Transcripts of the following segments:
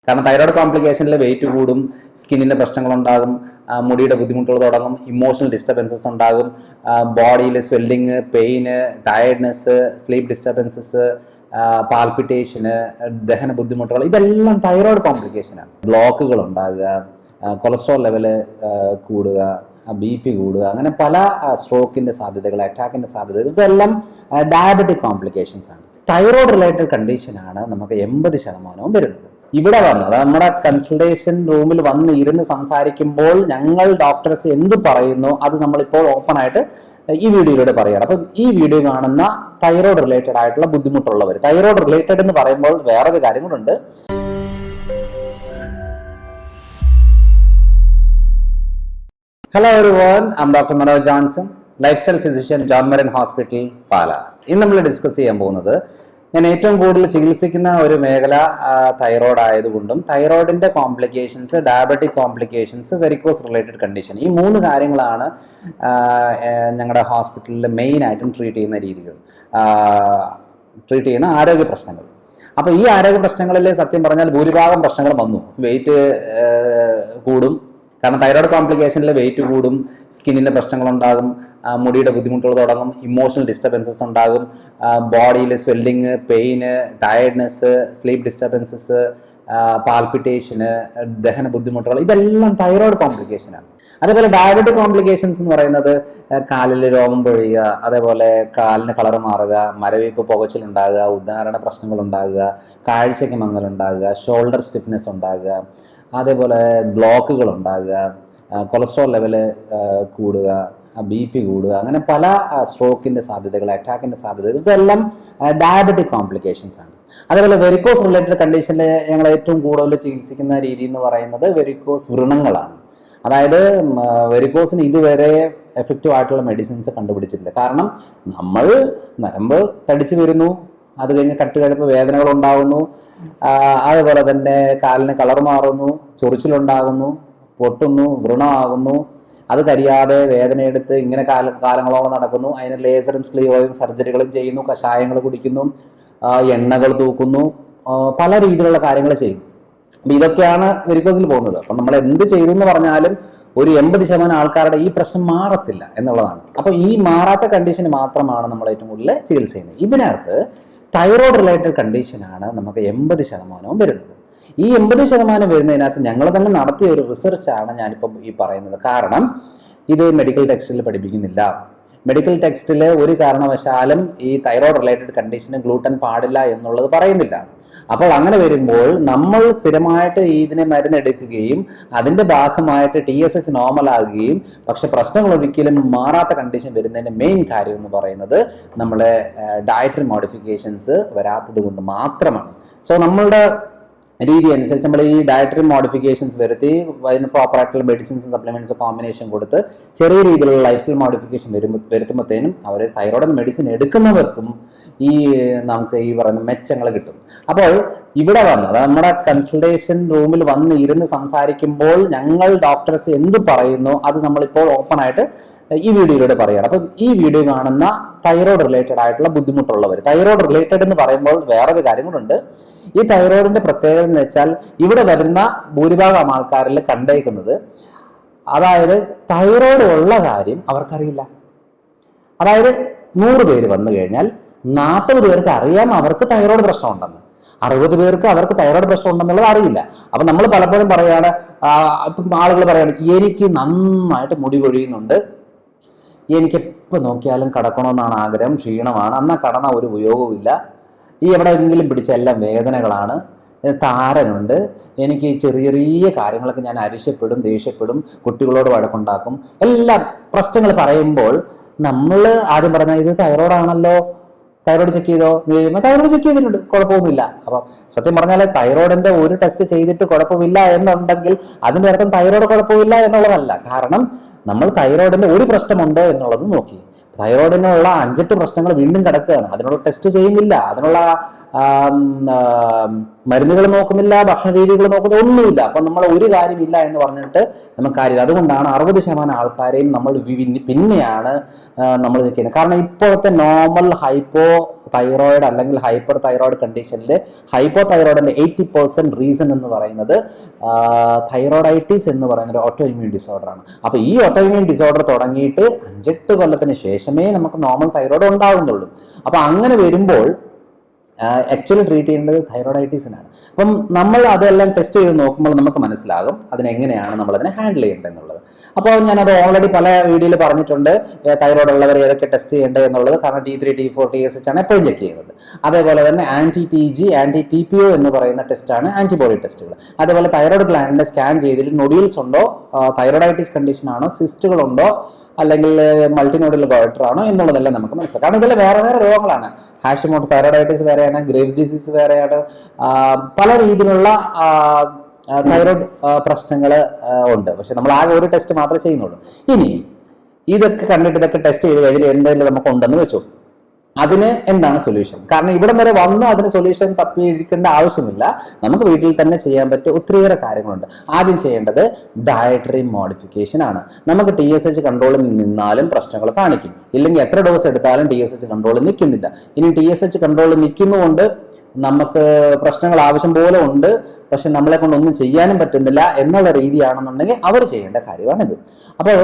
കാരണം thyroid കോംപ്ലിക്കേഷനിൽ wait കൂടും, സ്കിന്നിൻ്റെ പ്രശ്നങ്ങളുണ്ടാകും, മുടിയുടെ ബുദ്ധിമുട്ടുകൾ തുടങ്ങും, ഇമോഷണൽ ഡിസ്റ്റർബൻസസ് ഉണ്ടാകും, ബോഡിയിൽ swelling, pain, tiredness, sleep disturbances, പാൽപിറ്റേഷന്, ദഹന ബുദ്ധിമുട്ടുകൾ, ഇതെല്ലാം തൈറോയ്ഡ് കോംപ്ലിക്കേഷനാണ്. ബ്ലോക്കുകൾ ഉണ്ടാകുക, കൊളസ്ട്രോൾ ലെവല് കൂടുക, BP കൂടുക, അങ്ങനെ പല സ്ട്രോക്കിൻ്റെ സാധ്യതകൾ, അറ്റാക്കിൻ്റെ സാധ്യതകൾ, ഇതെല്ലാം ഡയബറ്റിക് കോംപ്ലിക്കേഷൻസ് ആണ്. തൈറോയ്ഡ് റിലേറ്റഡ് കണ്ടീഷനാണ് നമുക്ക് 80% വരുന്നത്. ഇവിടെ വന്നത് നമ്മുടെ കൺസൾട്ടേഷൻ റൂമിൽ വന്ന് ഇരുന്ന് സംസാരിക്കുമ്പോൾ ഞങ്ങൾ ഡോക്ടേഴ്സ് എന്ത് പറയുന്നു അത് നമ്മളിപ്പോൾ ഓപ്പണായിട്ട് ഈ വീഡിയോയിലൂടെ പറയുകയാണ്. അപ്പം ഈ വീഡിയോ കാണുന്ന തൈറോയ്ഡ് റിലേറ്റഡ് ആയിട്ടുള്ള ബുദ്ധിമുട്ടുള്ളവർ, തൈറോയ്ഡ് റിലേറ്റഡ് എന്ന് പറയുമ്പോൾ വേറൊരു കാര്യം കൂടെ. Hello everyone, I am doctor Manoj Johnson, lifestyle physician, John Marian hospital, Pala. ഇന്ന് നമ്മൾ ഡിസ്കസ് ചെയ്യാൻ പോകുന്നത്, ഞാൻ ഏറ്റവും കൂടുതൽ ചികിത്സിക്കുന്ന ഒരു മേഖല തൈറോയ്ഡ് ആയതുകൊണ്ടും തൈറോയ്ഡിൻ്റെ complications, diabetic complications, varicose related condition, ഈ 3 കാര്യങ്ങളാണ് ഞങ്ങളുടെ ഹോസ്പിറ്റലിൽ മെയിനായിട്ടും ട്രീറ്റ് ചെയ്യുന്ന ആരോഗ്യ പ്രശ്നങ്ങൾ. അപ്പോൾ ഈ ആരോഗ്യ പ്രശ്നങ്ങളിൽ സത്യം പറഞ്ഞാൽ ഭൂരിഭാഗം പ്രശ്നങ്ങൾ വന്നു. വെയിറ്റ് കൂടും, കാരണം തൈറോയ്ഡ് കോംപ്ലിക്കേഷനിൽ വെയിറ്റ് കൂടും, സ്കിന്നിൻ്റെ പ്രശ്നങ്ങളുണ്ടാകും, മുടിയുടെ ബുദ്ധിമുട്ടുകൾ തുടങ്ങും, ഇമോഷണൽ ഡിസ്റ്റർബൻസസ് ഉണ്ടാകും, ബോഡിയിൽ swelling, pain, tiredness, sleep disturbances, പാൽപിറ്റേഷന്, ദഹന ബുദ്ധിമുട്ടുകൾ, ഇതെല്ലാം തൈറോയ്ഡ് കോംപ്ലിക്കേഷനാണ്. അതേപോലെ ഡയബറ്റിക് കോംപ്ലിക്കേഷൻസ് എന്ന് പറയുന്നത് കാലിൽ രോമം പൊഴിയുക, അതേപോലെ കാലിന് കളർ മാറുക, മരവിപ്പ്, പുകച്ചിലുണ്ടാകുക, ഉദാഹരണ പ്രശ്നങ്ങൾ ഉണ്ടാകുക, കാഴ്ചയ്ക്ക് മങ്ങലുണ്ടാകുക, ഷോൾഡർ സ്റ്റിഫ്നെസ് ഉണ്ടാകുക, അതേപോലെ ബ്ലോക്കുകൾ ഉണ്ടാകുക, കൊളസ്ട്രോൾ ലെവല് കൂടുക, BP കൂടുക, അങ്ങനെ പല സ്ട്രോക്കിൻ്റെ സാധ്യതകൾ, അറ്റാക്കിൻ്റെ സാധ്യതകൾ, ഇതെല്ലാം ഡയബറ്റിക് കോംപ്ലിക്കേഷൻസ് ആണ്. അതേപോലെ വെരിക്കോസ് റിലേറ്റഡ് കണ്ടീഷനിൽ ഞങ്ങൾ ഏറ്റവും കൂടുതൽ ചികിത്സിക്കുന്ന രീതി എന്ന് പറയുന്നത് വെരിക്കോസ് വ്രണങ്ങളാണ്. അതായത് വെരിക്കോസിന് ഇതുവരെ എഫക്റ്റീവ് ആയിട്ടുള്ള മെഡിസിൻസ് കണ്ടുപിടിച്ചിട്ടില്ല. കാരണം നമ്മൾ നരമ്പ് തടിച്ചു വരുന്നു, അത് കഴിഞ്ഞ് കട്ടുകഴുപ്പ് വേദനകൾ ഉണ്ടാകുന്നു, അതുപോലെ തന്നെ കാലിന് കളർ മാറുന്നു, ചൊറിച്ചിലുണ്ടാകുന്നു, പൊട്ടുന്നു, വ്രണമാകുന്നു, അത് കരിയാതെ വേദനയെടുത്ത് ഇങ്ങനെ കാലങ്ങളോളം നടക്കുന്നു. അതിന് ലേസറും സ്ക്ലീറോയും സർജറികളും ചെയ്യുന്നു, കഷായങ്ങൾ കുടിക്കുന്നു, എണ്ണകൾ തൂക്കുന്നു, പല രീതിയിലുള്ള കാര്യങ്ങൾ ചെയ്യുന്നു. അപ്പം ഇതൊക്കെയാണ് വെരിക്കോസിൽ പോകുന്നത്. അപ്പം നമ്മൾ എന്ത് ചെയ്തു എന്ന് പറഞ്ഞാലും ഒരു 80% ആൾക്കാരുടെ ഈ പ്രശ്നം മാറത്തില്ല എന്നുള്ളതാണ്. അപ്പം ഈ മാറാത്ത കണ്ടീഷന് മാത്രമാണ് നമ്മൾ ഏറ്റവും കൂടുതൽ ചികിത്സ ചെയ്യുന്നത്. ഇതിനകത്ത് തൈറോയ്ഡ് റിലേറ്റഡ് കണ്ടീഷനാണ് നമുക്ക് 80% വരുന്നത്. ഈ 80% വരുന്നതിനകത്ത് ഞങ്ങൾ തന്നെ നടത്തിയ ഒരു റിസർച്ചാണ് ഞാനിപ്പം ഈ പറയുന്നത്. കാരണം ഇത് മെഡിക്കൽ ടെക്സ്റ്റിൽ പഠിപ്പിക്കുന്നില്ല. മെഡിക്കൽ ടെക്സ്റ്റിൽ ഒരു കാരണവശാലും ഈ തൈറോയ്ഡ് റിലേറ്റഡ് കണ്ടീഷന് ഗ്ലൂട്ടൻ പാടില്ല എന്നുള്ളത് പറയുന്നില്ല. അപ്പോൾ അങ്ങനെ വരുമ്പോൾ നമ്മൾ സ്ഥിരമായിട്ട് ഇതിനെ മരുന്നെടുക്കുകയും അതിൻ്റെ ഭാഗമായിട്ട് TSH നോർമൽ ആകുകയും പക്ഷെ പ്രശ്നങ്ങൾ ഒരിക്കലും മാറാത്ത കണ്ടീഷൻ വരുന്നതിൻ്റെ മെയിൻ കാര്യം എന്ന് പറയുന്നത് നമ്മളെ ഡയറ്ററി മോഡിഫിക്കേഷൻസ് വരാത്തത് കൊണ്ട് മാത്രമാണ്. സോ നമ്മളുടെ രീതി അനുസരിച്ച് നമ്മൾ ഈ ഡയറ്ററി മോഡിഫിക്കേഷൻസ് വരുത്തി അതിന് പ്രോപ്പറായിട്ടുള്ള മെഡിസിൻസും സപ്ലിമെൻറ്റ്സ് കോമ്പിനേഷൻ കൊടുത്ത് ചെറിയ രീതിയിലുള്ള ലൈഫ് സ്റ്റൈൽ മോഡിഫിക്കേഷൻ വരുത്തുമ്പോഴത്തേനും അവർ തൈറോയ്ഡ് മെഡിസിൻ എടുക്കുന്നവർക്കും ഈ നമുക്ക് ഈ പറയുന്ന മെച്ചങ്ങൾ കിട്ടും. അപ്പോൾ ഇവിടെ വന്നത് നമ്മുടെ കൺസൾട്ടേഷൻ റൂമിൽ വന്ന് ഇരുന്ന് സംസാരിക്കുമ്പോൾ ഞങ്ങൾ ഡോക്ടേഴ്സ് എന്ത് പറയുന്നു അത് നമ്മളിപ്പോൾ ഓപ്പണായിട്ട് ഈ വീഡിയോയിലൂടെ പറയുകയാണ്. അപ്പം ഈ വീഡിയോ കാണുന്ന തൈറോയ്ഡ് റിലേറ്റഡ് ആയിട്ടുള്ള ബുദ്ധിമുട്ടുള്ളവർ, തൈറോയ്ഡ് റിലേറ്റഡ് എന്ന് പറയുമ്പോൾ വേറൊരു കാര്യം കൂടെ. ഈ തൈറോയിഡിന്റെ പ്രത്യേകത എന്ന് വെച്ചാൽ ഇവിടെ വരുന്ന ഭൂരിഭാഗം ആൾക്കാരിൽ കണ്ടേക്കുന്നത്, അതായത് തൈറോയ്ഡ് ഉള്ള കാര്യം അവർക്കറിയില്ല. അതായത് 100 പേര് വന്നു കഴിഞ്ഞാൽ 40 പേർക്ക് അറിയാം അവർക്ക് തൈറോയ്ഡ് പ്രശ്നമുണ്ടെന്ന്, 60 പേർക്ക് അവർക്ക് തൈറോയ്ഡ് പ്രശ്നം ഉണ്ടെന്നുള്ളത് അറിയില്ല. അപ്പം നമ്മൾ പലപ്പോഴും പറയാണ്, ഇപ്പം ആളുകൾ പറയാണ്, എനിക്ക് നന്നായിട്ട് മുടി കൊഴിയുന്നുണ്ട്, എനിക്കെപ്പോൾ നോക്കിയാലും കടക്കണമെന്നാണ് ആഗ്രഹം, ക്ഷീണമാണ്, എന്നാൽ കടന്ന ഒരു ഉപയോഗവും ഇല്ല, ഈ എവിടെയെങ്കിലും പിടിച്ച എല്ലാം വേദനകളാണ്, താരനുണ്ട്, എനിക്ക് ചെറിയ ചെറിയ കാര്യങ്ങളൊക്കെ ഞാൻ അരിശപ്പെടും, ദേഷ്യപ്പെടും, കുട്ടികളോട് വഴക്കുണ്ടാക്കും, എല്ലാം പ്രശ്നങ്ങൾ പറയുമ്പോൾ നമ്മൾ ആദ്യം പറഞ്ഞാൽ ഇത് തൈറോയ്ഡാണല്ലോ, തൈറോയ്ഡ് ചെക്ക് ചെയ്തോ, തൈറോയ്ഡ് ചെക്ക് ചെയ്തിട്ടുണ്ട്, കുഴപ്പമൊന്നുമില്ല. അപ്പം സത്യം പറഞ്ഞാൽ തൈറോയ്ഡിന്റെ ഒരു ടെസ്റ്റ് ചെയ്തിട്ട് കുഴപ്പമില്ല എന്നുണ്ടെങ്കിൽ അതിൻ്റെ അർത്ഥം തൈറോയ്ഡ് കുഴപ്പമില്ല എന്നുള്ളതല്ല. കാരണം നമ്മൾ തൈറോയ്ഡിന്റെ ഒരു പ്രശ്നമുണ്ടോ എന്നുള്ളത് നോക്കി, തൈറോയ്ഡിനുള്ള 5-8 പ്രശ്നങ്ങൾ വീണ്ടും കിടക്കുകയാണ്, അതിനുള്ള ടെസ്റ്റ് ചെയ്യുന്നില്ല, അതിനുള്ള മരുന്നുകൾ നോക്കുന്നില്ല, ഭക്ഷണ രീതികൾ നോക്കുന്നില്ല, ഒന്നുമില്ല. അപ്പൊ നമ്മൾ ഒരു കാര്യമില്ല എന്ന് പറഞ്ഞിട്ട് നമുക്ക് കാര്യമില്ല. അതുകൊണ്ടാണ് 60% ആൾക്കാരെയും നമ്മൾ പിന്നെയാണ് നമ്മൾ നിൽക്കുന്നത്. കാരണം ഇപ്പോഴത്തെ നോർമൽ ഹൈപ്പോ തൈറോയിഡ് അല്ലെങ്കിൽ ഹൈപ്പർ തൈറോയിഡ് കണ്ടീഷനിൽ ഹൈപ്പോ തൈറോയിഡിന്റെ 80% റീസൺ എന്ന് പറയുന്നത് തൈറോയിഡൈറ്റിസ് എന്ന് പറയുന്ന ഒരു ഓട്ടോ ഇമ്മ്യൂൺ ഡിസോർഡർ ആണ്. അപ്പൊ ഈ ഓട്ടോ ഇമ്മ്യൂൺ ഡിസോർഡർ തുടങ്ങിയിട്ട് 5-8 കൊല്ലത്തിന് ശേഷമേ നമുക്ക് നോർമൽ തൈറോയിഡ് ഉണ്ടാകുന്നുള്ളൂ. അപ്പൊ അങ്ങനെ വരുമ്പോൾ ആക്ച്വലി ട്രീറ്റ് ചെയ്യേണ്ടത് തൈറോയിഡൈറ്റിസിനാണ്. അപ്പം നമ്മൾ അതെല്ലാം ടെസ്റ്റ് ചെയ്ത് നോക്കുമ്പോൾ നമുക്ക് മനസ്സിലാകും അതിനെങ്ങനെയാണ് നമ്മളതിനെ ഹാൻഡിൽ ചെയ്യേണ്ടത് എന്നുള്ളത്. അപ്പോൾ ഞാനത് ഓൾറെഡി പല വീഡിയോയിൽ പറഞ്ഞിട്ടുണ്ട്, തൈറോയ്ഡ് ഉള്ളവർ ഏതൊക്കെ ടെസ്റ്റ് ചെയ്യേണ്ടത് എന്നുള്ളത്. കാരണം T3, T4, TSH ആണ് എപ്പോഴും ചെക്ക് ചെയ്യുന്നത്. അതേപോലെ തന്നെ anti-TG, anti-TPO എന്ന് പറയുന്ന ടെസ്റ്റാണ് ആന്റിബോഡി ടെസ്റ്റുകൾ. അതേപോലെ തൈറോയ്ഡ് ഗ്ലാൻഡിനെ സ്കാൻ ചെയ്തിട്ട് നൊഡ്യൂൾസ് ഉണ്ടോ, തൈറോയിഡൈറ്റിസ് കണ്ടീഷൻ ആണോ, സിസ്റ്റുകൾ ഉണ്ടോ, അല്ലെങ്കിൽ മൾട്ടിനോഡൽ ഗോയിറ്റർ ആണോ എന്നുള്ളതെല്ലാം നമുക്ക് മനസ്സിലാക്കാം. കാരണം ഇതെല്ലാം വേറെ വേറെ രോഗങ്ങളാണ്. ഹാഷിമോട്ടോ തൈറോയിഡൈറ്റിസ് വേറെയാണ്, ഗ്രേവ്സ് ഡിസീസ് വേറെയാണ്, പല രീതിയിലുള്ള തൈറോയ്ഡ് പ്രശ്നങ്ങൾ ഉണ്ട്. പക്ഷെ നമ്മൾ ആകെ ഒരു ടെസ്റ്റ് മാത്രമേ ചെയ്യുന്നുള്ളൂ. ഇനി ഇതൊക്കെ കണ്ടിട്ട് ഇതൊക്കെ ടെസ്റ്റ് ചെയ്ത് കഴിഞ്ഞിട്ട് എന്തെങ്കിലും നമുക്ക് ഉണ്ടെന്ന് വെച്ചു, അതിന് എന്താണ് സൊല്യൂഷൻ? കാരണം ഇവിടം വരെ വന്ന് അതിന് സൊല്യൂഷൻ തപ്പിയിരിക്കേണ്ട ആവശ്യമില്ല. നമുക്ക് വീട്ടിൽ തന്നെ ചെയ്യാൻ പറ്റിയ ഒത്തിരിയേറെ കാര്യങ്ങളുണ്ട്. ആദ്യം ചെയ്യേണ്ടത് ഡയറ്ററി മോഡിഫിക്കേഷൻ ആണ്. നമുക്ക് TSH കൺട്രോളിൽ നിന്നാലും പ്രശ്നങ്ങൾ കാണിക്കും, ഇല്ലെങ്കിൽ എത്ര ഡോസ് എടുത്താലും TSH കൺട്രോളിൽ നിൽക്കുന്നില്ല. ഇനി TSH കൺട്രോളിൽ നിൽക്കുന്നതുകൊണ്ട് നമുക്ക് പ്രശ്നങ്ങൾ ആവശ്യം പോലെ ഉണ്ട്, പക്ഷെ നമ്മളെ കൊണ്ടൊന്നും ചെയ്യാനും പറ്റുന്നില്ല എന്നുള്ള രീതിയാണെന്നുണ്ടെങ്കിൽ അവർ ചെയ്യേണ്ട കാര്യമാണിത്. അപ്പോൾ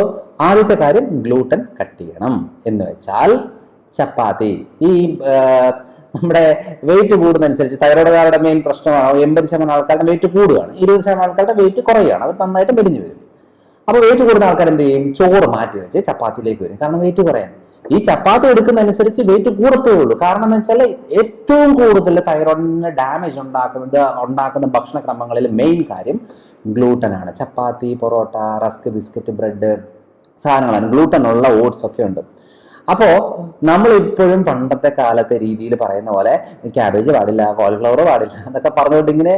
ആദ്യത്തെ കാര്യം ഗ്ലൂട്ടൻ കട്ട് ചെയ്യണം. എന്ന് വെച്ചാൽ ചപ്പാത്തി. ഈ നമ്മുടെ വെയിറ്റ് കൂടുന്നതനുസരിച്ച് തൈറോയ്ഡുകാരുടെ മെയിൻ പ്രശ്നമാണ് 80% ആൾക്കാരുടെ വെയിറ്റ് കൂടുകയാണ്, 20% ആൾക്കാരുടെ വെയിറ്റ് കുറയുകയാണ്, അവർ നന്നായിട്ട് മെലിഞ്ഞു വരും. അപ്പോൾ വെയിറ്റ് കൂടുന്ന ആൾക്കാർ എന്ത് ചെയ്യും? ചോറ് മാറ്റി വെച്ച് ചപ്പാത്തിയിലേക്ക് വരും. കാരണം വെയിറ്റ് കുറയാൻ. ഈ ചപ്പാത്തി എടുക്കുന്നതനുസരിച്ച് വെയിറ്റ് കൂടത്തേ ഉള്ളൂ. കാരണം എന്ന് വെച്ചാൽ ഏറ്റവും കൂടുതൽ തൈറോയിഡിന് ഡാമേജ് ഉണ്ടാക്കുന്ന ഭക്ഷണക്രമങ്ങളിൽ മെയിൻ കാര്യം ഗ്ലൂട്ടൻ ആണ്. ചപ്പാത്തി, പൊറോട്ട, റസ്ക്, ബിസ്ക്കറ്റ്, ബ്രെഡ് സാധനങ്ങളാണ്. ഗ്ലൂട്ടൻ ഉള്ള ഓട്സ് ഒക്കെ ഉണ്ട്. അപ്പോൾ നമ്മൾ ഇപ്പോഴും പണ്ടത്തെ കാലത്തെ രീതിയിൽ പറയുന്ന പോലെ ക്യാബേജ് പാടില്ല, കോളിഫ്ലവർ പാടില്ല എന്നൊക്കെ പറഞ്ഞുകൊണ്ട് ഇങ്ങനെ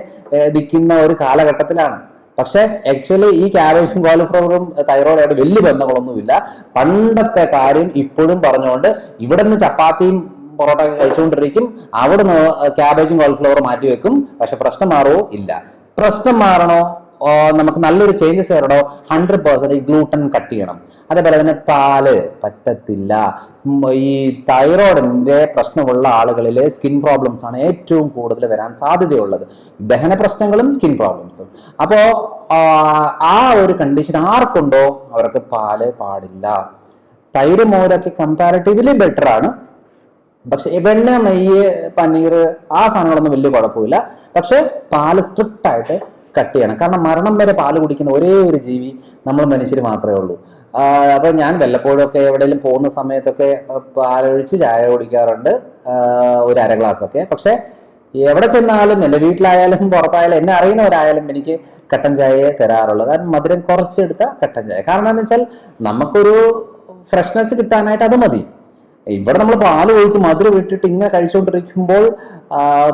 നിൽക്കുന്ന ഒരു കാലഘട്ടത്തിലാണ്. പക്ഷെ ആക്ച്വലി ഈ ക്യാബേജും കോളിഫ്ലവറും തൈറോയിഡായിട്ട് വലിയ ബന്ധങ്ങളൊന്നുമില്ല. പണ്ടത്തെ കാര്യം ഇപ്പോഴും പറഞ്ഞുകൊണ്ട് ഇവിടെ നിന്ന് ചപ്പാത്തിയും പൊറോട്ട കഴിച്ചുകൊണ്ടിരിക്കും, അവിടുന്ന് ക്യാബേജും കോളിഫ്ലവറും മാറ്റി വെക്കും. പക്ഷെ പ്രശ്നം മാറുമോ? ഇല്ല. പ്രശ്നം മാറണോ, നമുക്ക് നല്ലൊരു ചേഞ്ചസ് വരണോ, 100% ഗ്ലൂട്ടൻ കട്ട് ചെയ്യണം. അതേപോലെ തന്നെ പാല് പറ്റത്തില്ല. ഈ തൈറോയിഡിന്റെ പ്രശ്നമുള്ള ആളുകളിൽ സ്കിൻ പ്രോബ്ലംസ് ആണ് ഏറ്റവും കൂടുതൽ വരാൻ സാധ്യതയുള്ളത്. ദഹന പ്രശ്നങ്ങളും സ്കിൻ പ്രോബ്ലംസും. അപ്പോൾ ആ ഒരു കണ്ടീഷൻ ആർക്കുണ്ടോ അവർക്ക് പാല് പാടില്ല. തൈര്, മോരൊക്കെ കമ്പാരിറ്റീവ്ലി ബെറ്റർ ആണ്. പക്ഷെ വെണ്ണ, നെയ്യ്, പനീർ ആ സാധനങ്ങളൊന്നും വലിയ കുഴപ്പമില്ല. പക്ഷെ പാല് സ്ട്രിക്റ്റ് ആയിട്ട് കട്ട് ചെയ്യണം. കാരണം മരണം വരെ പാല് കുടിക്കുന്ന ഒരേ ഒരു ജീവി നമ്മൾ മനുഷ്യർ മാത്രമേ ഉള്ളൂ. അപ്പൊ ഞാൻ വല്ലപ്പോഴും ഒക്കെ എവിടെയെങ്കിലും പോകുന്ന സമയത്തൊക്കെ പാലൊഴിച്ച് ചായ കുടിക്കാറുണ്ട്, ഒരു അര ഗ്ലാസ് ഒക്കെ. പക്ഷെ എവിടെ ചെന്നാലും എൻ്റെ വീട്ടിലായാലും പുറത്തായാലും എന്നെ അറിയുന്നവരായാലും എനിക്ക് കട്ടൻ ചായയെ തരാറുള്ളത്. കാരണം മധുരം കുറച്ചെടുത്ത കട്ടൻ ചായ. കാരണം എന്ന് വെച്ചാൽ നമുക്കൊരു ഫ്രഷ്നെസ് കിട്ടാനായിട്ട് അത് മതി. ഇവിടെ നമ്മൾ പാല് ഒഴിച്ച് മധുരം ഇട്ടിട്ട് ഇങ്ങനെ കഴിച്ചുകൊണ്ടിരിക്കുമ്പോൾ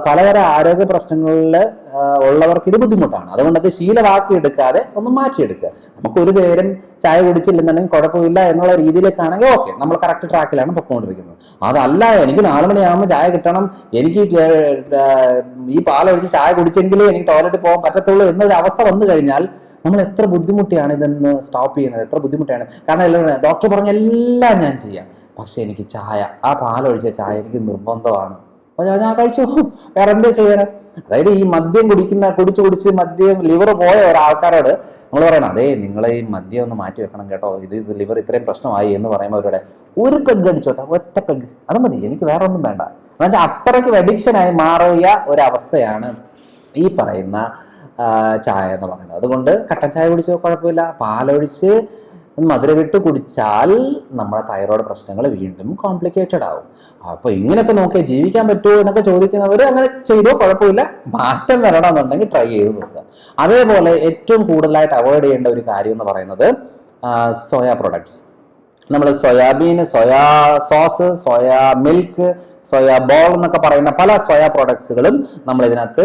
പലതരം ആരോഗ്യ പ്രശ്നങ്ങളിൽ ഉള്ളവർക്ക് ഇത് ബുദ്ധിമുട്ടാണ്. അതുകൊണ്ട് അത് ശീലമാക്കി എടുക്കാതെ ഒന്ന് മാറ്റിയെടുക്കുക. നമുക്ക് ഒരു നേരം ചായ കുടിച്ചില്ലെന്നുണ്ടെങ്കിൽ കുഴപ്പമില്ല എന്നുള്ള രീതിയിലേക്കാണെങ്കിൽ ഓക്കെ, നമ്മൾ കറക്റ്റ് ട്രാക്കിലാണ് പൊയ്ക്കൊണ്ടിരിക്കുന്നത്. അതല്ല എനിക്ക് 4 മണിയാകുമ്പോൾ ചായ കിട്ടണം, എനിക്ക് ഈ പാലൊഴിച്ച് ചായ കുടിച്ചെങ്കിലേ എനിക്ക് ടോയ്ലറ്റിൽ പോകാൻ പറ്റത്തുള്ളൂ എന്നൊരു അവസ്ഥ വന്നു കഴിഞ്ഞാൽ നമ്മൾ എത്ര ബുദ്ധിമുട്ടിയാണ് ഇതെന്ന് സ്റ്റോപ്പ് ചെയ്യുന്നത്, എത്ര ബുദ്ധിമുട്ടാണ്. കാരണം ഡോക്ടർ പറഞ്ഞ എല്ലാം ഞാൻ ചെയ്യാം, പക്ഷെ എനിക്ക് ചായ, ആ പാലൊഴിച്ച ചായ എനിക്ക് നിർബന്ധമാണ്. അപ്പോൾ ഞാൻ കഴിച്ചു, വേറെ എന്താ ചെയ്യാൻ? അതായത് ഈ മദ്യം കുടിച്ച് മദ്യം ലിവർ പോയ ഒരാൾക്കാരോട് നമ്മൾ പറയണം, അതേ നിങ്ങൾ ഈ മദ്യം ഒന്ന് മാറ്റി വെക്കണം കേട്ടോ, ഇത് ലിവർ ഇത്രയും പ്രശ്നമായി എന്ന് പറയുമ്പോൾ അവരുടെ ഒരു പെഗ് അടിച്ചോട്ടെ, ഒറ്റ പെഗ് അത് മതി, എനിക്ക് വേറെ ഒന്നും വേണ്ട. എന്നുവെച്ചാൽ അത്രയ്ക്ക് അഡിക്ഷനായി മാറിയ ഒരവസ്ഥയാണ് ഈ പറയുന്ന ചായ എന്ന് പറയുന്നത്. അതുകൊണ്ട് കട്ടൻ ചായ കുടിച്ചോ കുഴപ്പമില്ല, പാലൊഴിച്ച് മധുരവിട്ട് കുടിച്ചാൽ നമ്മുടെ തൈറോയ്ഡ് പ്രശ്നങ്ങൾ വീണ്ടും കോംപ്ലിക്കേറ്റഡ് ആവും. അപ്പൊ ഇങ്ങനെയൊക്കെ നോക്കിയാൽ ജീവിക്കാൻ പറ്റുമോ എന്നൊക്കെ ചോദിക്കുന്നവർ അങ്ങനെ ചെയ്തോ കുഴപ്പമില്ല, മാറ്റം വരണമെന്നുണ്ടെങ്കിൽ ട്രൈ ചെയ്ത് നോക്കുക. അതേപോലെ ഏറ്റവും കൂടുതലായിട്ട് അവോയ്ഡ് ചെയ്യേണ്ട ഒരു കാര്യം എന്ന് പറയുന്നത് സോയ പ്രൊഡക്ട്സ്. നമ്മൾ soyabean, soya sauce, soya milk, soya ball എന്നൊക്കെ പറയുന്ന പല സോയാ പ്രോഡക്ട്സുകളും നമ്മൾ ഇതിനകത്ത്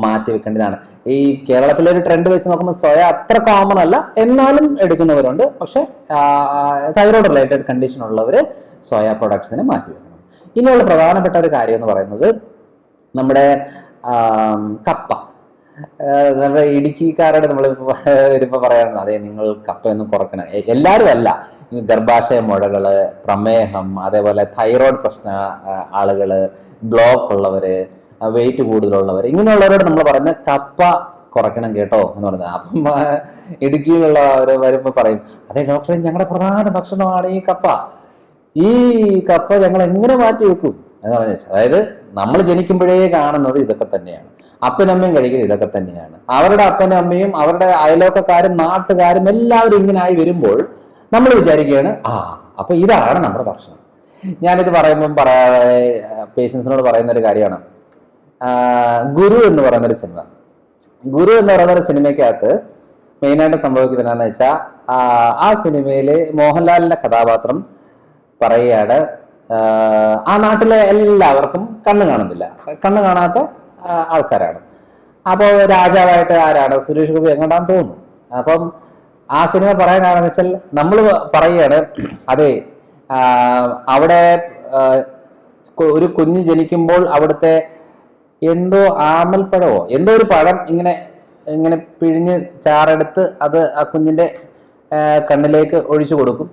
മാറ്റി വെക്കേണ്ടതാണ്. ഈ കേരളത്തിലൊരു ട്രെൻഡ് വെച്ച് നോക്കുമ്പോൾ സോയ അത്ര കോമൺ അല്ല, എന്നാലും എടുക്കുന്നവരുണ്ട്. പക്ഷെ തൈറോയ്ഡ് റിലേറ്റഡ് കണ്ടീഷൻ ഉള്ളവർ സോയാ പ്രോഡക്ട്സിനെ മാറ്റി വെക്കണം. ഇനിയുള്ള പ്രധാനപ്പെട്ട ഒരു കാര്യം എന്ന് പറയുന്നത് നമ്മുടെ കപ്പ, നമ്മുടെ ഇടുക്കിക്കാരോട് നമ്മൾ വരുമ്പോൾ പറയാറുണ്ട്, അതെ നിങ്ങൾ കപ്പയൊന്നും കുറക്കണം. എല്ലാവരും അല്ല, ഗർഭാശയ മുഴകള്, പ്രമേഹം, അതേപോലെ തൈറോയ്ഡ് പ്രശ്ന ആളുകള്, ബ്ലോക്ക് ഉള്ളവര്, വെയിറ്റ് കൂടുതലുള്ളവർ, ഇങ്ങനെയുള്ളവരോട് നമ്മൾ പറയുന്നത് കപ്പ കുറയ്ക്കണം കേട്ടോ എന്ന് പറഞ്ഞത്. അപ്പം ഇടുക്കിയിലുള്ള അവർ വരുമ്പോൾ പറയും, അതെ ഡോക്ടറെ ഞങ്ങളുടെ പ്രധാന ഭക്ഷണമാണ് ഈ കപ്പ, ഈ കപ്പ ഞങ്ങൾ എങ്ങനെ മാറ്റി വെക്കും എന്ന് പറഞ്ഞു. അതായത് നമ്മൾ ജനിക്കുമ്പോഴേ കാണുന്നത് ഇതൊക്കെ തന്നെയാണ്, അപ്പനമ്മയും കഴിക്കുന്നത് ഇതൊക്കെ തന്നെയാണ്. അവരുടെ അപ്പനും അമ്മയും അവരുടെ അയലോക്കക്കാരും നാട്ടുകാരും എല്ലാവരും ഇങ്ങനെ ആയി വരുമ്പോൾ നമ്മൾ വിചാരിക്കുകയാണ്, അപ്പൊ ഇതാണ് നമ്മുടെ ഭക്ഷണം. ഞാനിത് പറയുമ്പം പേഷ്യൻസിനോട് പറയുന്ന ഒരു കാര്യമാണ്, ഗുരു എന്ന് പറയുന്നൊരു സിനിമ. ഗുരു എന്ന് പറയുന്ന ഒരു സിനിമയ്ക്കകത്ത് മെയിനായിട്ട് സംഭവിക്കുന്നത് എന്താണെന്ന് വെച്ചാൽ, ആ സിനിമയില് മോഹൻലാലിന്റെ കഥാപാത്രം പറയുകയാണ്, ആ നാട്ടിലെ എല്ലാവർക്കും കണ്ണ് കാണുന്നില്ല, കണ്ണ് കാണാത്ത ആൾക്കാരാണ്. അപ്പോൾ രാജാവായിട്ട് ആരാണ്, സുരേഷ് ഗോപി എങ്ങോട്ടാന്ന് തോന്നുന്നു. അപ്പം ആ സിനിമ പറയാൻ കാരണം വെച്ചാൽ നമ്മൾ പറയുകയാണ്, അതെ അവിടെ ഒരു കുഞ്ഞ് ജനിക്കുമ്പോൾ അവിടുത്തെ എന്തോ ആമൽപ്പഴമോ എന്തോ ഒരു പഴം ഇങ്ങനെ ഇങ്ങനെ പിഴിഞ്ഞ് ചാറെടുത്ത് അത് ആ കുഞ്ഞിന്റെ കണ്ണിലേക്ക് ഒഴിച്ചു കൊടുക്കും.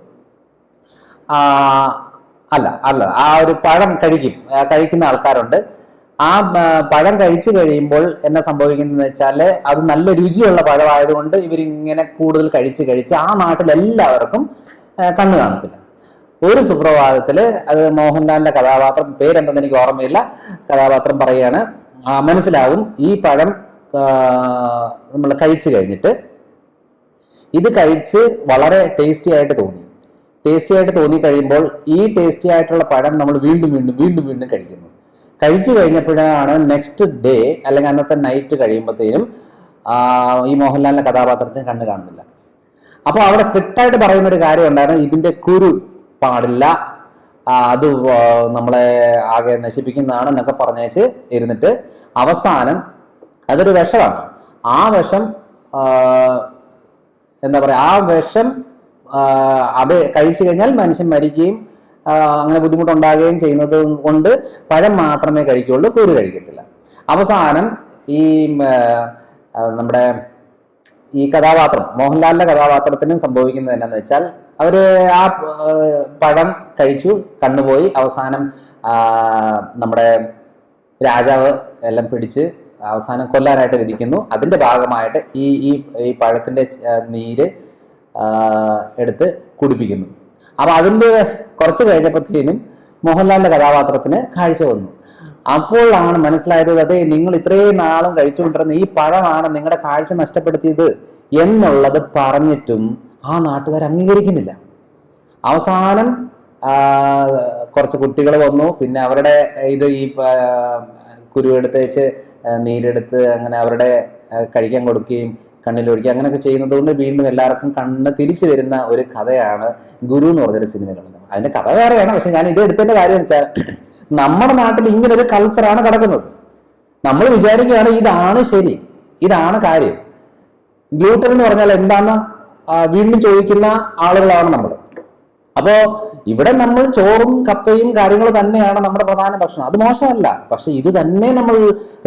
അല്ല അല്ല ആ ഒരു പഴം കഴിക്കുന്ന ആൾക്കാരുണ്ട്. ആ പഴം കഴിച്ചു കഴിയുമ്പോൾ എന്നാ സംഭവിക്കുന്നതെന്ന് വെച്ചാൽ, അത് നല്ല രുചിയുള്ള പഴമായതുകൊണ്ട് ഇവരിങ്ങനെ കൂടുതൽ കഴിച്ച് ആ നാട്ടിലെല്ലാവർക്കും കണ്ണ് കാണത്തില്ല. ഒരു സുപ്രഭാതത്തില്, അത് മോഹൻലാലിന്റെ കഥാപാത്രം, പേരെന്തെന്ന് എനിക്ക് ഓർമ്മയില്ല, കഥാപാത്രം പറയുകയാണ്, മനസ്സിലാകും ഈ പഴം നമ്മൾ കഴിച്ചു കഴിഞ്ഞിട്ട് ഇത് കഴിച്ച് വളരെ ടേസ്റ്റി ആയിട്ട് തോന്നി കഴിയുമ്പോൾ ഈ ടേസ്റ്റി ആയിട്ടുള്ള പഴം നമ്മൾ വീണ്ടും കഴിക്കുന്നു. കഴിച്ചു കഴിഞ്ഞപ്പോഴാണ് നെക്സ്റ്റ് ഡേ അല്ലെങ്കിൽ അന്നത്തെ നൈറ്റ് കഴിയുമ്പോഴത്തേനും ഈ മോഹൻലാലിന്റെ കഥാപാത്രത്തിന് കണ്ണ് കാണുന്നില്ല. അപ്പൊ അവിടെ സ്ട്രിക്റ്റ് ആയിട്ട് പറയുന്ന ഒരു കാര്യം ഉണ്ടായിരുന്നു, ഇതിന്റെ കുരു പാടില്ല, അത് നമ്മളെ ആകെ നശിപ്പിക്കുന്നതാണ് എന്നൊക്കെ പറഞ്ഞേച്ച് ഇരുന്നിട്ട് അവസാനം അതൊരു വിഷമാണ്. ആ വിഷം എന്താ പറയാ, ആ വിഷം അത് കഴിച്ചു കഴിഞ്ഞാൽ മനുഷ്യൻ മരിക്കുകയും അങ്ങനെ ബുദ്ധിമുട്ടുണ്ടാകുകയും ചെയ്യുന്നത് കൊണ്ട് പഴം മാത്രമേ കഴിക്കുകയുള്ളൂ, കുരു കഴിക്കത്തില്ല. അവസാനം ഈ നമ്മുടെ ഈ കഥാപാത്രം, മോഹൻലാലിന്റെ കഥാപാത്രത്തിനും സംഭവിക്കുന്നത് എന്നാന്ന് വെച്ചാൽ, അവര് ആ പഴം കഴിച്ചു, കണ്ണുപോയി, അവസാനം നമ്മുടെ രാജാവ് എല്ലാം പിടിച്ച് അവസാനം കൊല്ലാനായിട്ട് വിധിക്കുന്നു. അതിന്റെ ഭാഗമായിട്ട് ഈ പഴത്തിന്റെ നീര് എടുത്ത് കുടിപ്പിക്കുന്നു. അപ്പൊ അതിന്റെ കുറച്ച് കഴിഞ്ഞപ്പോഴത്തേനും മോഹൻലാലിന്റെ കഥാപാത്രത്തിന് കാഴ്ച വന്നു. അപ്പോഴാണ് മനസ്സിലായത്, അതെ നിങ്ങൾ ഇത്രയും നാളും കഴിച്ചുകൊണ്ടിരുന്ന ഈ പഴമാണ് നിങ്ങളുടെ കാഴ്ച നഷ്ടപ്പെടുത്തിയത് എന്നുള്ളത് പറഞ്ഞിട്ടും ആ നാട്ടുകാർ അംഗീകരിക്കുന്നില്ല. അവസാനം കുറച്ച് കുട്ടികൾ വന്നു, പിന്നെ അവരുടെ ഈ കുരുവെടുത്ത് വെച്ച് നീരെടുത്ത് അങ്ങനെ അവരുടെ കഴിക്കാൻ കൊടുക്കുകയും കണ്ണിലൊഴിക്കുക അങ്ങനെയൊക്കെ ചെയ്യുന്നത് കൊണ്ട് വീണ്ടും എല്ലാവർക്കും കണ്ണ് തിരിച്ചു വരുന്ന ഒരു കഥയാണ് ഗുരു എന്ന് പറഞ്ഞൊരു സിനിമയിലുള്ളത്. അതിന്റെ കഥ വേറെയാണ്, പക്ഷെ ഞാൻ ഇത് എടുത്തതിന്റെ കാര്യം വെച്ചാൽ, നമ്മുടെ നാട്ടിൽ ഇങ്ങനെ ഒരു കൾച്ചറാണ് കിടക്കുന്നത്. നമ്മൾ വിചാരിക്കുകയാണ് ഇതാണ് ശരി, ഇതാണ് കാര്യം. ഗ്ലൂട്ടൻ എന്ന് പറഞ്ഞാൽ എന്താന്ന് വീണ്ടും ചോദിക്കുന്ന ആളുകളാണ് നമ്മൾ. അപ്പോ ഇവിടെ നമ്മൾ ചോറും കപ്പയും കാര്യങ്ങളും തന്നെയാണ് നമ്മുടെ പ്രധാന ഭക്ഷണം, അത് മോശമല്ല. പക്ഷെ ഇത് തന്നെ നമ്മൾ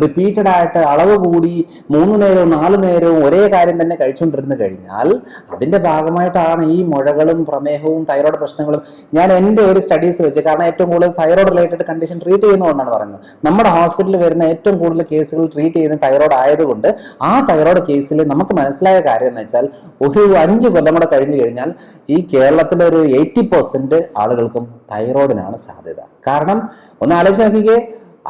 റിപ്പീറ്റഡ് ആയിട്ട് അളവ് കൂടി 3 നേരവും 4 നേരവും ഒരേ കാര്യം തന്നെ കഴിച്ചുകൊണ്ടിരുന്നു കഴിഞ്ഞാൽ അതിന്റെ ഭാഗമായിട്ടാണ് ഈ മുഴകളും പ്രമേഹവും തൈറോയ്ഡ് പ്രശ്നങ്ങളും. ഞാൻ എൻ്റെ ഒരു സ്റ്റഡീസ് വെച്ച്, കാരണം ഏറ്റവും കൂടുതൽ തൈറോയ്ഡ് റിലേറ്റഡ് കണ്ടീഷൻ ട്രീറ്റ് ചെയ്യുന്നതുകൊണ്ടാണ് പറയുന്നത്. നമ്മുടെ ഹോസ്പിറ്റലിൽ വരുന്ന ഏറ്റവും കൂടുതൽ കേസുകൾ ട്രീറ്റ് ചെയ്യുന്ന തൈറോയ്ഡ് ആയതുകൊണ്ട് ആ തൈറോയ്ഡ് കേസിൽ നമുക്ക് മനസ്സിലായ കാര്യം എന്ന് വെച്ചാൽ, ഒരു 5 കൊല്ലം കൂടെ കഴിഞ്ഞു കഴിഞ്ഞാൽ ഈ കേരളത്തിലെ ഒരു 80% ആളുകൾക്കും തൈറോയിഡിനാണ് സാധ്യത. കാരണം ഒന്ന് ആലോചിച്ച് നോക്കിക്കേ,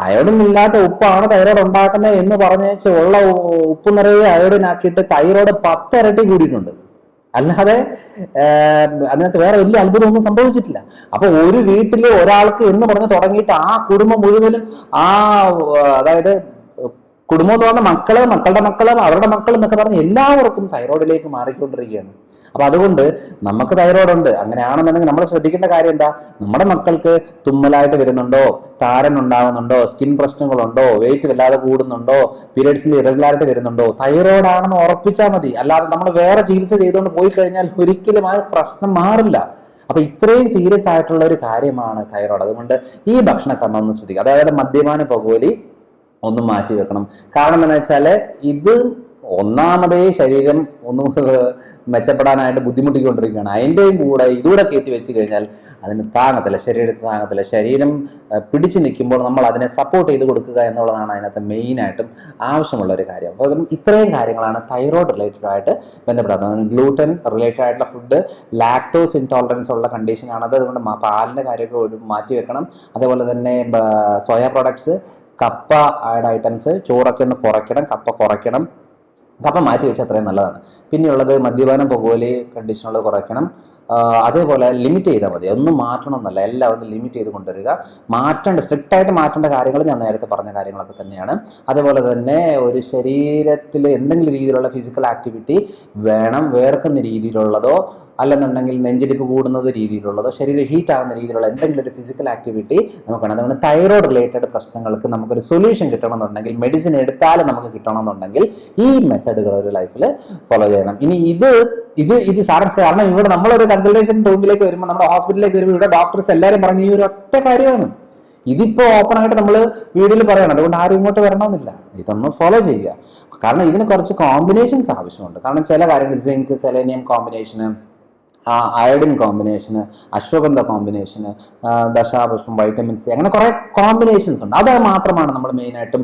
അയോഡിൻ ഇല്ലാത്ത ഉപ്പാണ് തൈറോയ്ഡ് ഉണ്ടാക്കുന്നത് എന്ന് പറഞ്ഞേച്ച് ഉള്ള ഉപ്പ് നിറയെ അയോഡിൻ ആക്കിയിട്ട് തൈറോയ്ഡ് 10 ഇരട്ടി കൂടിയിട്ടുണ്ട്. അല്ലാതെ അതിനകത്ത് വേറെ വലിയ അത്ഭുതമൊന്നും സംഭവിച്ചിട്ടില്ല. അപ്പൊ ഒരു വീട്ടില് ഒരാൾക്ക് എന്ന് പറഞ്ഞ് തുടങ്ങിയിട്ട് ആ കുടുംബം മുഴുവനും അതായത് കുടുംബം എന്ന് പറഞ്ഞ മക്കള്, മക്കളുടെ മക്കള്, അവരുടെ മക്കൾ എന്നൊക്കെ പറഞ്ഞ് എല്ലാവർക്കും തൈറോയിഡിലേക്ക് മാറിക്കൊണ്ടിരിക്കുകയാണ്. അപ്പൊ അതുകൊണ്ട് നമുക്ക് തൈറോയ്ഡ് ഉണ്ട്, അങ്ങനെയാണെന്നുണ്ടെങ്കിൽ നമ്മൾ ശ്രദ്ധിക്കേണ്ട കാര്യം എന്താ, നമ്മുടെ മക്കൾക്ക് തുമ്മലായിട്ട് വരുന്നുണ്ടോ, താരൻ ഉണ്ടാകുന്നുണ്ടോ, സ്കിൻ പ്രശ്നങ്ങളുണ്ടോ, വെയിറ്റ് വല്ലാതെ കൂടുന്നുണ്ടോ, പീരിയഡ്സിൽ ഇറഗുലാരിറ്റി വരുന്നുണ്ടോ, തൈറോയ്ഡ് ആണെന്ന് ഉറപ്പിച്ചാൽ മതി. അല്ലാതെ നമ്മൾ വേറെ ചികിത്സ ചെയ്തുകൊണ്ട് പോയി കഴിഞ്ഞാൽ ഒരിക്കലും ആ പ്രശ്നം മാറില്ല. അപ്പൊ ഇത്രയും സീരിയസ് ആയിട്ടുള്ള ഒരു കാര്യമാണ് തൈറോയ്ഡ്. അതുകൊണ്ട് ഈ ഭക്ഷണക്രമം ഒന്ന് ശ്രദ്ധിക്കുക. അതായത് മദ്യപാന, പുകവലി, ഒന്നും മാറ്റി വെക്കണം. കാരണം എന്താണെന്ന് വെച്ചാൽ ഇത് ഒന്നാമതേ ശരീരം ഒന്ന് മെച്ചപ്പെടാനായിട്ട് ബുദ്ധിമുട്ടിക്കൊണ്ടിരിക്കുകയാണ്. അതിൻ്റെയും കൂടെ ഇതുകൂടെ കയറ്റി വെച്ച് കഴിഞ്ഞാൽ അതിന് താങ്ങത്തില്ല, ശരീരത്തിന് താങ്ങത്തില്ല. ശരീരം പിടിച്ചു നിൽക്കുമ്പോൾ നമ്മൾ അതിനെ സപ്പോർട്ട് ചെയ്ത് കൊടുക്കുക എന്നുള്ളതാണ് അതിനകത്ത് മെയിനായിട്ടും ആവശ്യമുള്ള ഒരു കാര്യം. അപ്പോൾ ഇത്രയും കാര്യങ്ങളാണ് തൈറോയ്ഡ് റിലേറ്റഡ് ആയിട്ട് ബന്ധപ്പെടുന്നത്. ഗ്ലൂട്ടൻ റിലേറ്റഡ് ആയിട്ടുള്ള ഫുഡ്, ലാക്ടോസ് ഇൻടോളറൻസ് ഉള്ള കണ്ടീഷനാണത്. അതുകൊണ്ട് പാലിൻ്റെ കാര്യമൊക്കെ മാറ്റി വെക്കണം. അതേപോലെ തന്നെ സോയ പ്രോഡക്ട്സ്, കപ്പ ആഡ് ഐറ്റംസ്, ചോറൊക്കെ ഒന്ന് കുറയ്ക്കണം, കപ്പ കുറയ്ക്കണം. കപ്പ മാറ്റി വെച്ചാൽ അത്രയും നല്ലതാണ്. പിന്നെയുള്ളത് മദ്യപാനം, പുകവലി കണ്ടീഷനുള്ളത് കുറയ്ക്കണം. അതേപോലെ ലിമിറ്റ് ചെയ്താൽ മതി, ഒന്നും മാറ്റണമെന്നല്ല, എല്ലാം ഒന്ന് ലിമിറ്റ് ചെയ്ത് കൊണ്ടുവരിക. സ്ട്രിക്റ്റായിട്ട് മാറ്റേണ്ട കാര്യങ്ങൾ ഞാൻ നേരത്തെ പറഞ്ഞ കാര്യങ്ങളൊക്കെ തന്നെയാണ്. അതേപോലെ തന്നെ ഒരു ശരീരത്തിൽ എന്തെങ്കിലും രീതിയിലുള്ള ഫിസിക്കൽ ആക്ടിവിറ്റി വേണം, വേർക്കുന്ന രീതിയിലുള്ളതോ അല്ലെന്നുണ്ടെങ്കിൽ നെഞ്ചിടിപ്പ് കൂടുന്നത് രീതിയിലുള്ളതോ ശരീരം ഹീറ്റ് ആകുന്ന രീതിയിലുള്ള എന്തെങ്കിലും ഒരു ഫിസിക്കൽ ആക്ടിവിറ്റി നമുക്ക് വേണം. അതുകൊണ്ട് തൈറോയ്ഡ് റിലേറ്റഡ് പ്രശ്നങ്ങൾക്ക് നമുക്കൊരു സൊല്യൂഷൻ കിട്ടണമെന്നുണ്ടെങ്കിൽ, മെഡിസിൻ എടുത്താലും നമുക്ക് കിട്ടണമെന്നുണ്ടെങ്കിൽ ഈ മെത്തഡുകൾ ഒരു ലൈഫിൽ ഫോളോ ചെയ്യണം. ഇനി ഇത് സാറ്, കാരണം ഇവിടെ നമ്മളൊരു കൺസൾട്ടേഷൻ റൂമിലേക്ക് വരുമ്പോൾ, നമ്മുടെ ഹോസ്പിറ്റലിലേക്ക് വരുമ്പോൾ ഇവിടെ ഡോക്ടേഴ്സ് എല്ലാവരും പറഞ്ഞ ഈ ഒരു ഒറ്റ കാര്യമാണ്. ഇതിപ്പോൾ ഓപ്പൺ ആയിട്ട് നമ്മൾ വീഡിയോയിൽ പറയണം. അതുകൊണ്ട് ആരും ഇങ്ങോട്ട് വരണമെന്നില്ല, ഇതൊന്ന് ഫോളോ ചെയ്യുക. കാരണം ഇതിന് കുറച്ച് കോമ്പിനേഷൻസ് ആവശ്യമുണ്ട്. കാരണം ചില കാര്യങ്ങൾ സിങ്ക് സെലേനിയം കോമ്പിനേഷന്, അയഡിൻ കോമ്പിനേഷന്, അശ്വഗന്ധ കോമ്പിനേഷന്, ദശാപുഷ്പം, വൈറ്റമിൻ സി, അങ്ങനെ കുറേ കോമ്പിനേഷൻസ് ഉണ്ട്. അത് മാത്രമാണ് നമ്മൾ മെയിനായിട്ടും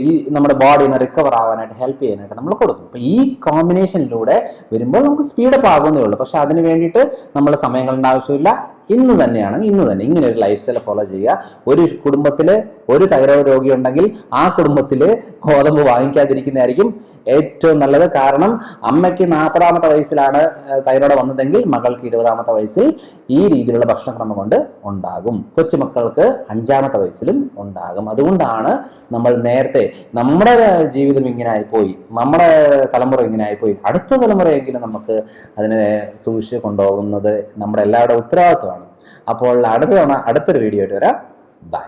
ഈ നമ്മുടെ ബോഡിന്ന് റിക്കവർ ആവാനായിട്ട് ഹെൽപ്പ് ചെയ്യാനായിട്ട് നമ്മൾ കൊടുക്കും. അപ്പോൾ ഈ കോമ്പിനേഷനിലൂടെ വരുമ്പോൾ നമുക്ക് സ്പീഡപ്പ് ആകുന്നേ ഉള്ളൂ. പക്ഷെ അതിന് വേണ്ടിയിട്ട് നമ്മൾ സമയങ്ങളുടെ ആവശ്യമില്ല. ഇന്ന് തന്നെ ഇങ്ങനെ ഒരു ലൈഫ് സ്റ്റൈൽ ഫോളോ ചെയ്യുക. ഒരു കുടുംബത്തിൽ ഒരു തൈറോയ്ഡ് രോഗി ഉണ്ടെങ്കിൽ ആ കുടുംബത്തിൽ ഗോതമ്പ് വാങ്ങിക്കാതിരിക്കുന്നതായിരിക്കും ഏറ്റവും നല്ലത്. കാരണം അമ്മയ്ക്ക് 40-ാമത്തെ വയസ്സിലാണ് തൈറോയ്ഡ് വന്നതെങ്കിൽ മകൾക്ക് 20-ാമത്തെ വയസ്സിൽ ഈ രീതിയിലുള്ള ഭക്ഷണക്രമം കൊണ്ട് ഉണ്ടാകും. കൊച്ചുമക്കൾക്ക് 5-ാമത്തെ വയസ്സിലും ഉണ്ടാകും. അതുകൊണ്ടാണ് നമ്മൾ നേരത്തെ നമ്മുടെ ജീവിതം ഇങ്ങനെ ആയിപ്പോയി, നമ്മുടെ തലമുറ ഇങ്ങനെ ആയിപ്പോയി, അടുത്ത തലമുറയെങ്കിലും നമുക്ക് അതിനെ സൂക്ഷിച്ച് കൊണ്ടുപോകുന്നത് നമ്മുടെ എല്ലാവരുടെ ഉത്തരവാദിത്വമാണ്. അപ്പോൾ അടുത്തൊരു വീഡിയോ ആയിട്ട് വരാം. ബൈ.